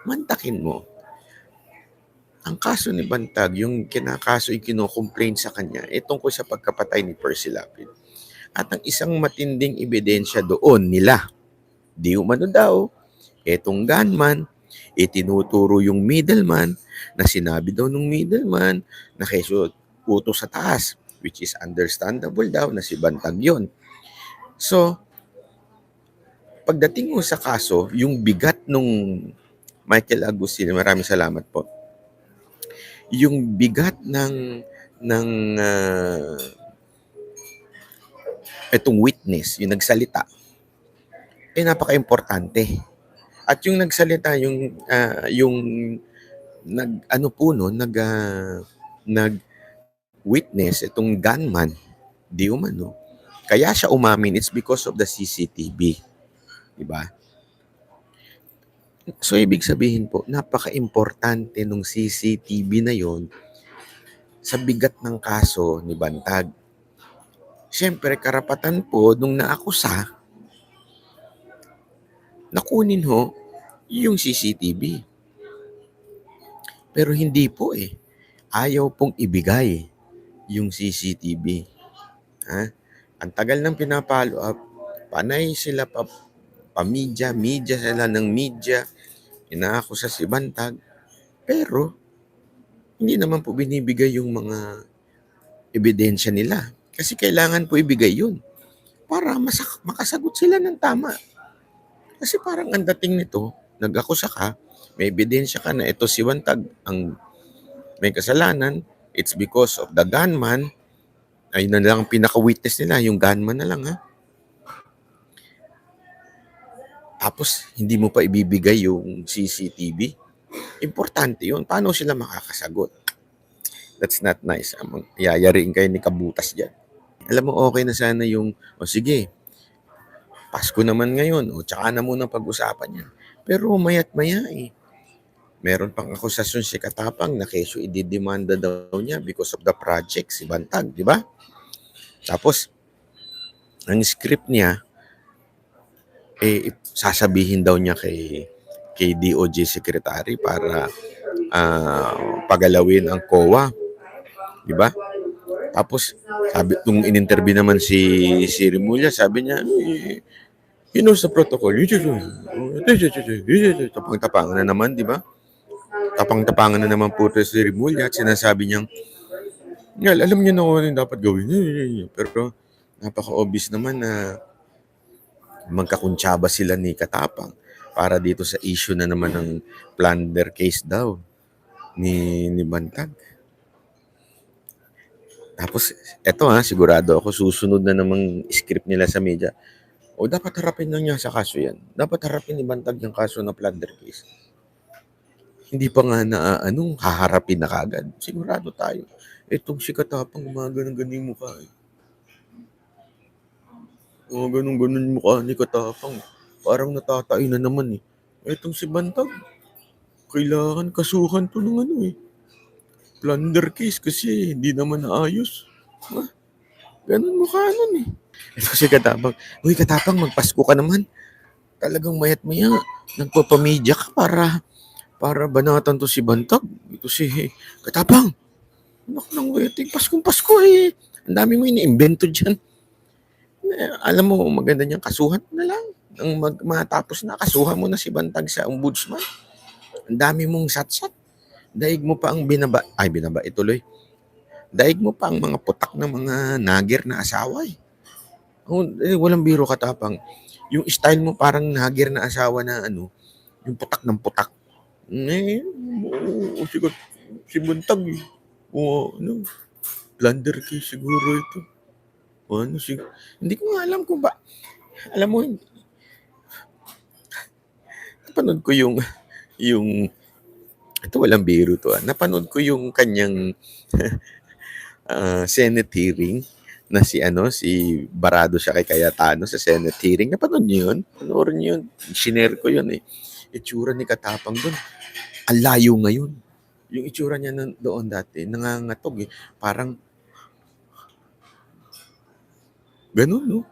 mantakin mo. Ang kaso ni Bantag, yung kinakaso, yung kino-complain sa kanya, tungkol sa pagkapatay ni Percy Lapid. At ang isang matinding ebidensya doon nila, di umano daw, etong gunman, tinuturo yung middleman, na sinabi daw nung middleman, na keso utos sa taas, which is understandable daw na si Bantag yun. So, pagdating mo sa kaso, yung bigat nung Michael Agustin, maraming salamat po. Yung bigat ng itong witness, yung nagsalita, napaka-importante. At yung nagsalita, yung nag-ano po no, nag-witness, itong gunman, di umano. Kaya siya umamin, it's because of the CCTV. Diba? So, ibig sabihin po, napaka-importante nung CCTV na yon sa bigat ng kaso ni Bantag. Siyempre, karapatan po nung naakusa na kunin ho yung CCTV. Pero hindi po Ayaw pong ibigay yung CCTV. Ha? Ang tagal ng pinapalo up, panay sila media sila ng media, inaakusa si Bantag, pero hindi naman po binibigay yung mga ebidensya nila. Kasi kailangan po ibigay yun para makasagot sila ng tama. Kasi parang ang dating nito, nag-akusa ka, may ebidensya ka na ito si Bantag ang may kasalanan, it's because of the gunman, ayun na lang ang pinaka-witness nila, yung gunman na lang ha. Tapos, hindi mo pa ibibigay yung CCTV. Importante yun. Paano sila makakasagot? That's not nice. Yayariin kayo ni Kabutas dyan. Alam mo, okay na sana yung, sige, Pasko naman ngayon, tsaka na muna pag-usapan yan. Pero mayat maya meron pang akusasyon si Katapang na keso ididemanda daw niya because of the project, si Bantag, di ba? Tapos, ang script niya, sasabihin daw niya kay DOJ Secretary para pagalawin ang COA. Di ba? Tapos, sabi, nung in-interview naman si Rimulya, sabi niya, sa protocol, tapang-tapangan na naman, di ba? Tapang-tapangan na naman po si Rimulya at sinasabi niyang, alam niyo na kung ano yung dapat gawin. Pero, napaka-obvious naman na magkakuntsaba sila ni Katapang para dito sa issue na naman ng plunder case daw ni Bantag. Tapos, eto sigurado ako susunod na namang script nila sa media. Dapat harapin lang niya sa kaso yan. Dapat harapin ni Bantag yung kaso na plunder case. Hindi pa nga na haharapin na kagad. Sigurado tayo. Itong si Katapang ganun-ganun yung mukha ganun-ganun yung mukha ni Katapang. Parang natatay na naman Itong si Bantag, kailangan kasuhan to ng plunder case kasi hindi naman naayos. Ganun mukha nun Ito si Katapang. Uy, Katapang, magpasko ka naman. Talagang mayat-maya, nagpapamedya ka para banatan to si Bantag. Ito si Katapang. Anak ng weting, Paskong-Pasko Ang dami mo ini-invento dyan. Alam mo, maganda niyang kasuhan na lang. Ang matapos na, kasuhan mo na si Bantag sa ombudsman. Ang dami mong satsat. Daig mo pa ang ituloy. Daig mo pa ang mga putak ng mga nagger na asawa walang biro, Katapang. Yung style mo parang nagger na asawa na yung putak ng putak. Si Bantag plunder case siguro ito. Hindi ko nga alam kung ba. Alam mo, napanood ko yung ito walang biro to napanood ko yung kanyang Senate hearing na si Barado siya kay Cayetano sa Senate hearing. Napanood niyo yun? Panoorin niyo yun. Sinare ko yun Itsura ni Katapang doon. Ang layo ngayon. Yung itsura niya doon dati, nangangatog Parang ganun, no?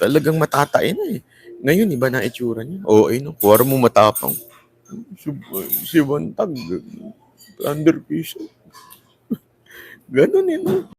Talagang matatain na Ngayon, iba na itsura niya. Kuwara mo matapang. Si Bantag, plunder case. Ganun eh, no?